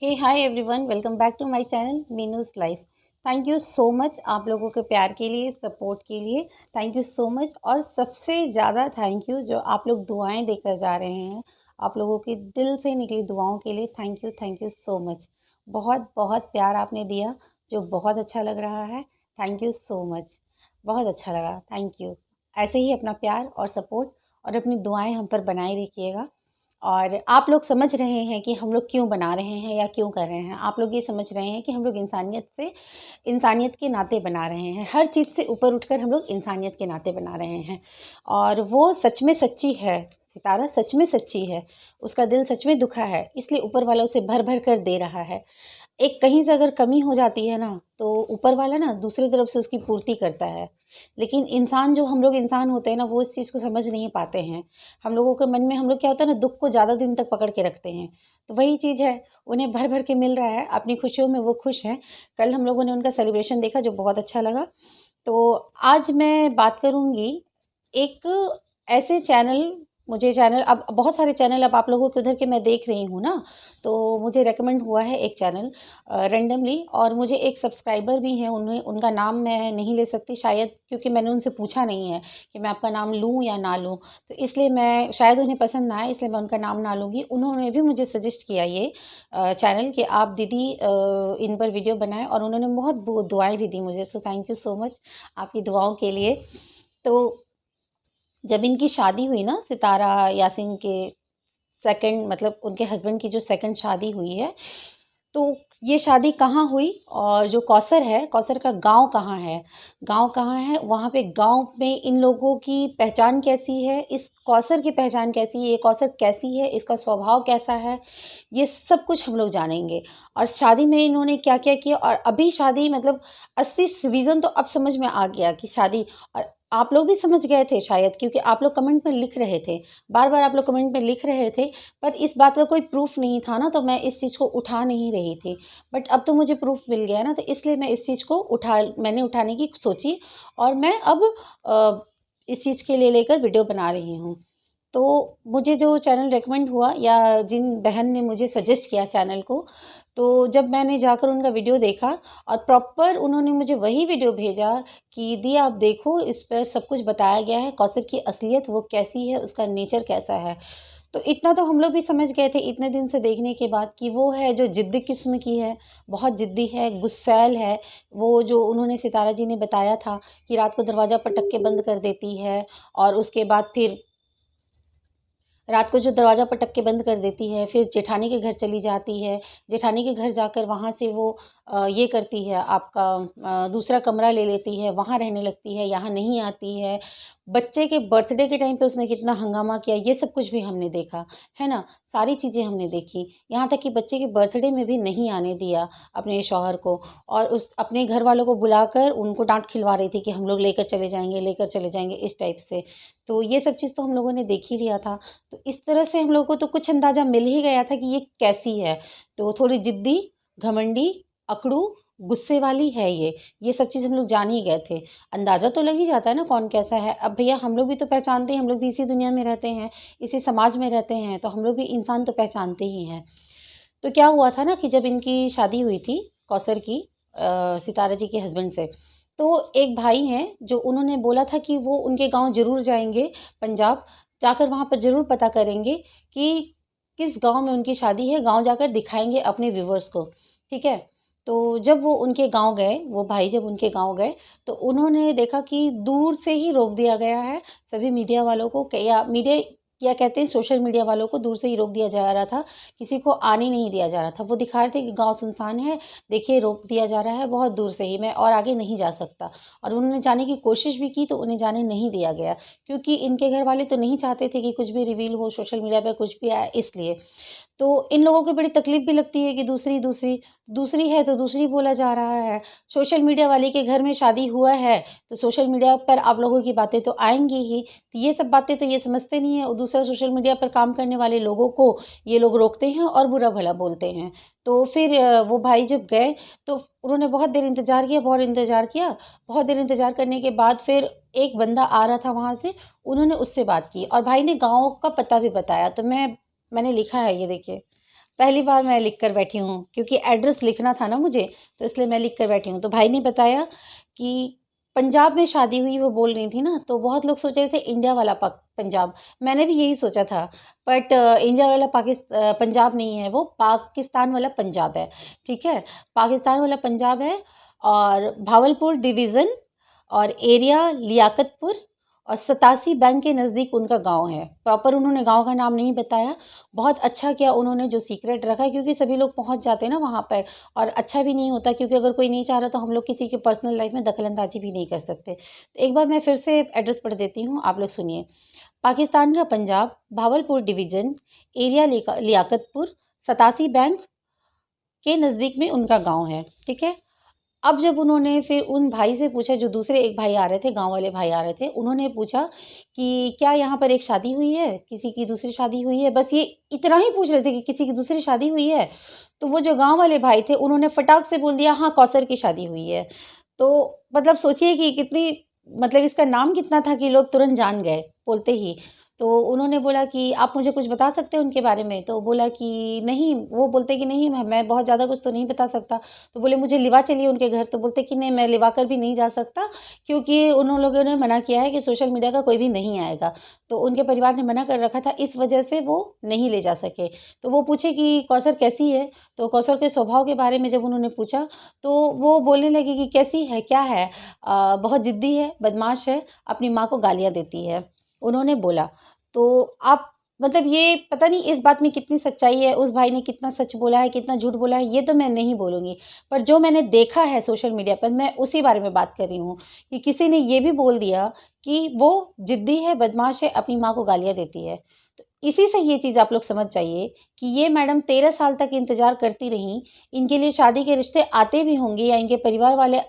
Hey hi everyone, welcome back to my channel Meenu's life. Thank you so much आप लोगों के प्यार के लिए, सपोर्ट के लिए। Thank you so much. और सबसे ज़्यादा थैंक यू जो आप लोग दुआएं देकर जा रहे हैं। आप लोगों की दिल से निकली दुआओं के लिए थैंक यू सो मच। बहुत बहुत प्यार आपने दिया, जो बहुत अच्छा लग रहा है। थैंक यू सो मच, बहुत अच्छा लगा। Thank you. ऐसे ही अपना प्यार और सपोर्ट और अपनी दुआएं हम पर बनाए रखिएगा। और आप लोग समझ रहे हैं कि हम लोग क्यों बना रहे हैं या क्यों कर रहे हैं। आप लोग ये समझ रहे हैं कि हम लोग इंसानियत के नाते बना रहे हैं। हर चीज़ से ऊपर उठकर हम लोग इंसानियत के नाते बना रहे हैं। और वो सच में सच्ची है। सितारा सच में सच्ची है। उसका दिल सच में दुखा है, इसलिए ऊपर वाला उसे भर भर कर दे रहा है। एक कहीं से अगर कमी हो जाती है ना, तो ऊपर वाला ना दूसरी तरफ से उसकी पूर्ति करता है। लेकिन इंसान, जो हम लोग इंसान होते हैं ना, वो इस चीज़ को समझ नहीं पाते हैं। हम लोगों के मन में हम लोग क्या होता है ना, दुःख को ज़्यादा दिन तक पकड़ के रखते हैं। तो वही चीज़ है, उन्हें भर-भर के मिल रहा है, अपनी खुशियों में वो खुश हैं। कल हम लोगों ने उनका सेलिब्रेशन देखा, जो बहुत अच्छा लगा। तो आज मैं बात करूँगी एक ऐसे चैनल, मुझे चैनल, अब बहुत सारे चैनल अब आप लोगों के उधर के मैं देख रही हूँ ना, तो मुझे रेकमेंड हुआ है एक चैनल रैंडमली। और मुझे एक सब्सक्राइबर भी हैं, उन्हें उनका नाम मैं नहीं ले सकती शायद, क्योंकि मैंने उनसे पूछा नहीं है कि मैं आपका नाम लूँ या ना लूँ। तो इसलिए मैं, शायद उन्हें पसंद ना आए, इसलिए मैं उनका नाम ना लूँगी। उन्होंने भी मुझे सजेस्ट किया ये चैनल कि आप दीदी इन पर वीडियो बनाएं, और उन्होंने बहुत दुआएं भी दी मुझे। So thank you so much आपकी दुआओं के लिए। तो जब इनकी शादी हुई ना, सितारा यासीन के सेकंड, मतलब उनके हस्बैंड की जो सेकंड शादी हुई है, तो ये शादी कहाँ हुई, और जो कौसर है, कौसर का गांव कहाँ है, गांव कहाँ है, वहाँ पे गांव में इन लोगों की पहचान कैसी है, इस कौसर की पहचान कैसी है, ये कौसर कैसी है, इसका स्वभाव कैसा है, ये सब कुछ हम लोग जानेंगे। और शादी में इन्होंने क्या क्या किया, और अभी शादी, मतलब असली रीज़न तो अब समझ में आ गया कि शादी। और आप लोग भी समझ गए थे शायद, क्योंकि आप लोग कमेंट में लिख रहे थे, बार बार आप लोग कमेंट में लिख रहे थे। पर इस बात का कोई प्रूफ नहीं था ना, तो मैं इस चीज़ को उठा नहीं रही थी। बट अब तो मुझे प्रूफ मिल गया ना, तो इसलिए मैं इस चीज़ को मैंने उठाने की सोची। और मैं अब इस चीज़ के लिए लेकर वीडियो बना रही हूँ। तो मुझे जो चैनल रेकमेंड हुआ, या जिन बहन ने मुझे सजेस्ट किया चैनल को, तो जब मैंने जाकर उनका वीडियो देखा, और प्रॉपर उन्होंने मुझे वही वीडियो भेजा कि दी आप देखो, इस पर सब कुछ बताया गया है, कौसर की असलियत वो कैसी है, उसका नेचर कैसा है। तो इतना तो हम लोग भी समझ गए थे इतने दिन से देखने के बाद, कि वो है जो ज़िद्दी किस्म की है, बहुत ज़िद्दी है, गुस्सैल है। वो जो उन्होंने, सितारा जी ने बताया था कि रात को दरवाज़ा पटक के बंद कर देती है, और उसके बाद फिर रात को जो दरवाज़ा पटक के बंद कर देती है, फिर जेठानी के घर चली जाती है। जेठानी के घर जाकर वहाँ से वो ये करती है, आपका दूसरा कमरा ले लेती है, वहाँ रहने लगती है, यहाँ नहीं आती है। बच्चे के बर्थडे के टाइम पे उसने कितना हंगामा किया, ये सब कुछ भी हमने देखा, है ना? सारी चीज़ें हमने देखी। यहाँ तक कि बच्चे के बर्थडे में भी नहीं आने दिया अपने शौहर को, और उस अपने घर वालों को बुलाकर उनको डाँट खिलवा रही थी कि हम लोग लेकर चले जाएँगे, इस टाइप से। तो ये सब चीज़ तो हम लोगों ने देख ही लिया था। तो इस तरह से हम लोगों को तो कुछ अंदाज़ा मिल ही गया था कि ये कैसी है। तो थोड़ी ज़िद्दी, घमंडी, अकड़ू, गुस्से वाली है ये। ये सब चीज़ हम लोग जान ही गए थे। अंदाज़ा तो लग ही जाता है ना कौन कैसा है। अब भैया हम लोग भी तो पहचानते हैं, हम लोग भी इसी दुनिया में रहते हैं, इसी समाज में रहते हैं, तो हम लोग भी इंसान तो पहचानते ही हैं। तो क्या हुआ था ना कि जब इनकी शादी हुई थी कौसर की सितारा जी के हस्बैंड से, तो एक भाई हैं जो उन्होंने बोला था कि वो उनके गाँव ज़रूर जाएँगे, पंजाब, जाकर वहाँ पर ज़रूर पता करेंगे कि किस गाँव में उनकी शादी है, गाँव जाकर दिखाएँगे अपने व्यूअर्स को, ठीक है? तो जब वो उनके गाँव गए, वो भाई जब उनके गाँव गए, तो उन्होंने देखा कि दूर से ही रोक दिया गया है सभी मीडिया वालों को, या मीडिया, या कहते हैं सोशल मीडिया वालों को दूर से ही रोक दिया जा रहा था, किसी को आने नहीं दिया जा रहा था। वो दिखा रहे थे कि गाँव सुनसान है, देखिए रोक दिया जा रहा है बहुत दूर से ही, मैं और आगे नहीं जा सकता। और उन्होंने जाने की कोशिश भी की, तो उन्हें जाने नहीं दिया गया, क्योंकि इनके घर वाले तो नहीं चाहते थे कि कुछ भी रिवील हो सोशल मीडिया पे, कुछ भी आए, इसलिए। तो इन लोगों को बड़ी तकलीफ़ भी लगती है कि दूसरी है तो दूसरी बोला जा रहा है। सोशल मीडिया वाले के घर में शादी हुआ है, तो सोशल मीडिया पर आप लोगों की बातें तो आएँगी ही। तो ये सब बातें तो ये समझते नहीं हैं, और दूसरा सोशल मीडिया पर काम करने वाले लोगों को ये लोग रोकते हैं और बुरा-भला बोलते हैं। तो फिर वो भाई जब गए, तो उन्होंने बहुत देर इंतज़ार किया, बहुत इंतज़ार किया। बहुत देर इंतज़ार करने के बाद फिर एक बंदा आ रहा था वहाँ से, उन्होंने उससे बात की, और भाई ने गाँव का पता भी बताया। तो मैंने लिखा है, ये देखिए, पहली बार मैं लिख कर बैठी हूँ, क्योंकि एड्रेस लिखना था ना मुझे, तो इसलिए मैं लिख कर बैठी हूँ। तो भाई ने बताया कि पंजाब में शादी हुई, वो बोल रही थी ना, तो बहुत लोग सोच रहे थे इंडिया वाला पंजाब। मैंने भी यही सोचा था, बट इंडिया वाला पंजाब नहीं है, वो पाकिस्तान वाला पंजाब है, ठीक है? पाकिस्तान वाला पंजाब है, और भावलपुर डिवीज़न और एरिया लियाकतपुर, और 87 बैंक के नज़दीक उनका गाँव है। प्रॉपर उन्होंने गाँव का नाम नहीं बताया। बहुत अच्छा किया उन्होंने जो सीक्रेट रखा, क्योंकि सभी लोग पहुँच जाते हैं ना वहाँ पर, और अच्छा भी नहीं होता, क्योंकि अगर कोई नहीं चाह रहा तो हम लोग किसी के पर्सनल लाइफ में दखल-अंदाज़ी भी नहीं कर सकते। तो एक बार मैं फिर से एड्रेस पढ़ देती हूँ, आप लोग सुनिए। पाकिस्तान का Punjab, Bahawalpur division, area Liaquatpur, 87 bank के नज़दीक में उनका गाँव है, ठीक है? अब जब उन्होंने फिर उन भाई से पूछा, जो दूसरे एक भाई आ रहे थे, गाँव वाले भाई आ रहे थे, उन्होंने पूछा कि क्या यहाँ पर एक शादी हुई है? किसी की दूसरी शादी हुई है? बस ये इतना ही पूछ रहे थे कि किसी की दूसरी शादी हुई है? तो वो जो गाँव वाले भाई थे, उन्होंने फटाक से बोल दिया, हाँ, कौसर की शादी हुई है। तो मतलब सोचिए कि कितनी, मतलब इसका नाम कितना था कि लोग तुरंत जान गए बोलते ही। तो उन्होंने बोला कि आप मुझे कुछ बता सकते हैं उनके बारे में? तो बोला कि नहीं, वो बोलते कि नहीं, मैं बहुत ज़्यादा कुछ तो नहीं बता सकता। तो बोले मुझे लिवा चलिए उनके घर, तो बोलते कि नहीं, मैं लिवा कर भी नहीं जा सकता, क्योंकि उन लोगों ने मना किया है कि सोशल मीडिया का कोई भी नहीं आएगा। तो उनके परिवार ने मना कर रखा था, इस वजह से वो नहीं ले जा सके। तो वो पूछे कि कौसर कैसी है? तो कौसर के स्वभाव के बारे में जब उन्होंने पूछा, तो वो बोलने लगी कि कैसी है, क्या है? बहुत ज़िद्दी है, बदमाश है, अपनी माँ को गालियाँ देती है, उन्होंने बोला। तो आप, मतलब ये पता नहीं इस बात में कितनी सच्चाई है, उस भाई ने कितना सच बोला है, कितना झूठ बोला है, ये तो मैं नहीं बोलूँगी। पर जो मैंने देखा है सोशल मीडिया पर, मैं उसी बारे में बात कर रही हूँ, कि किसी ने ये भी बोल दिया कि वो ज़िद्दी है, बदमाश है, अपनी माँ को गालियाँ देती है। तो इसी से ये चीज़ आप लोग समझ जाइए कि ये मैडम 13 साल तक इंतज़ार करती रहीं, इनके लिए शादी के रिश्ते आते भी होंगे या इनके परिवार वाले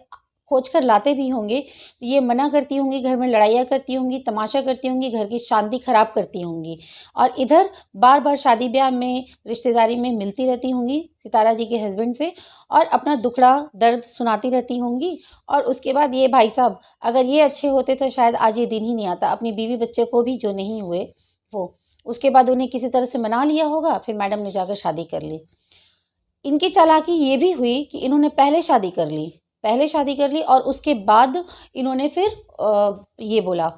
खोज कर लाते भी होंगे, तो ये मना करती होंगी, घर में लड़ाइयाँ करती होंगी, तमाशा करती होंगी, घर की शांति खराब करती होंगी, और इधर बार-बार शादी-ब्याह में, रिश्तेदारी में मिलती रहती होंगी सितारा जी के हस्बैंड से, और अपना दुखड़ा दर्द सुनाती रहती होंगी। और उसके बाद ये भाई साहब, अगर ये अच्छे होते तो शायद आज ये दिन ही नहीं आता। अपनी बीवी बच्चे को भी जो नहीं हुए वो, उसके बाद उन्हें किसी तरह से मना लिया होगा, फिर मैडम ने जाकर शादी कर ली। इनकी चालाकी ये भी हुई कि इन्होंने पहले शादी कर ली, और उसके बाद इन्होंने फिर ये बोला,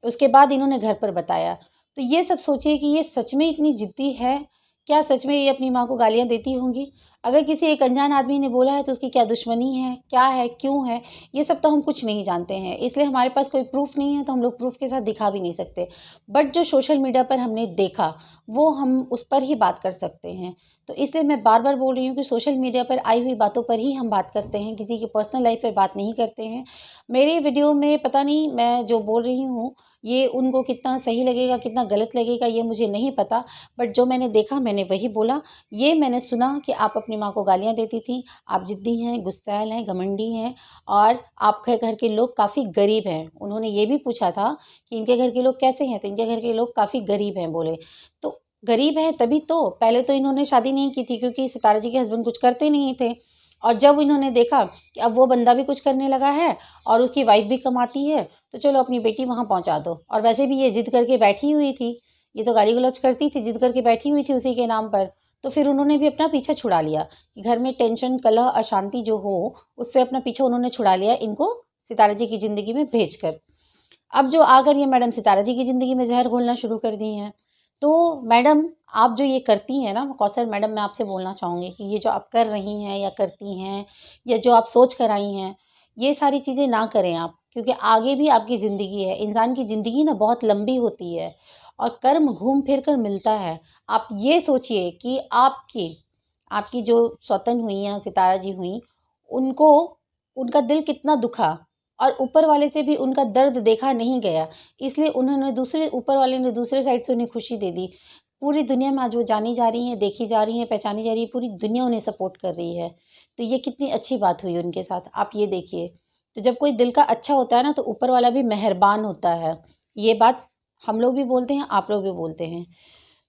उसके बाद इन्होंने घर पर बताया। तो ये सब सोचिए कि ये सच में इतनी ज़िद्दी है? क्या सच में ये अपनी माँ को गालियाँ देती होंगी? अगर किसी एक अनजान आदमी ने बोला है तो उसकी क्या दुश्मनी है? क्या है? क्यों है? ये सब तो हम कुछ नहीं जानते हैं, इसलिए हमारे पास कोई प्रूफ़ नहीं है, तो हम लोग प्रूफ़ के साथ दिखा भी नहीं सकते। बट जो सोशल मीडिया पर हमने देखा, वो हम उस पर ही बात कर सकते हैं। तो इसलिए मैं बार-बार बोल रही हूँ कि सोशल मीडिया पर आई हुई बातों पर ही हम बात करते हैं, किसी की पर्सनल लाइफ़ पे बात नहीं करते हैं। मेरे वीडियो में पता नहीं मैं जो बोल रही हूँ, ये उनको कितना सही लगेगा, कितना गलत लगेगा, ये मुझे नहीं पता। बट जो मैंने देखा मैंने वही बोला। ये मैंने सुना कि आप अपनी माँ को गालियाँ देती थीं, आप ज़िद्दी हैं, गुस्सैल हैं, घमंडी हैं, और आपके घर के लोग काफ़ी गरीब हैं। उन्होंने ये भी पूछा था कि इनके घर के लोग कैसे हैं? तो इनके घर के लोग काफ़ी गरीब हैं बोले। तो गरीब हैं तभी तो, पहले तो इन्होंने शादी नहीं की थी, क्योंकि सितारा जी के हस्बैंड कुछ करते नहीं थे। और जब इन्होंने देखा कि अब वो बंदा भी कुछ करने लगा है और उसकी वाइफ़ भी कमाती है, तो चलो अपनी बेटी वहाँ पहुँचा दो। और वैसे भी ये ज़िद करके बैठी हुई थी, ये तो गाली-गलौच करती थी, ज़िद करके बैठी हुई थी उसी के नाम पर। तो फिर उन्होंने भी अपना पीछा छुड़ा लिया कि घर में टेंशन, कलह, अशांति जो हो, उससे अपना पीछा उन्होंने छुड़ा लिया इनको सितारा जी की ज़िंदगी में भेजकर। अब जो आकर ये मैडम सितारा जी की ज़िंदगी में ज़हर घोलना शुरू कर दी हैं। तो मैडम, आप जो ये करती हैं ना, कौसर मैडम, मैं आपसे बोलना चाहूँगी कि ये जो आप कर रही हैं या करती हैं, या जो आप सोच कर आई हैं, ये सारी चीज़ें ना करें आप, क्योंकि आगे भी आपकी ज़िंदगी है। इंसान की ज़िंदगी ना बहुत लंबी होती है, और कर्म घूम फिर कर मिलता है। आप ये सोचिए कि आपकी आपकी जो सौतन हुई या सितारा जी हुईं, उनको उनका दिल कितना दुखा, और ऊपर वाले से भी उनका दर्द देखा नहीं गया, इसलिए उन्होंने ऊपर वाले ने दूसरे साइड से उन्हें खुशी दे दी। पूरी दुनिया में आज वो जानी जा रही हैं, देखी जा रही हैं, पहचानी जा रही है, पूरी दुनिया उन्हें सपोर्ट कर रही है। तो ये कितनी अच्छी बात हुई उनके साथ, आप ये देखिए। तो जब कोई दिल का अच्छा होता है ना, तो ऊपर वाला भी मेहरबान होता है। ये बात हम लोग भी बोलते हैं, आप लोग भी बोलते हैं।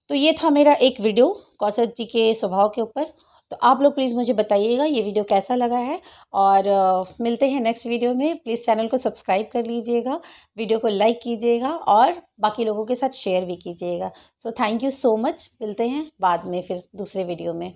तो ये था मेरा एक वीडियो कौसर जी के स्वभाव के ऊपर। तो आप लोग प्लीज़ मुझे बताइएगा ये वीडियो कैसा लगा है, और मिलते हैं नेक्स्ट वीडियो में। प्लीज़ चैनल को सब्सक्राइब कर लीजिएगा, वीडियो को लाइक कीजिएगा, और बाकी लोगों के साथ शेयर भी कीजिएगा। So thank you so much. मिलते हैं बाद में फिर दूसरे वीडियो में।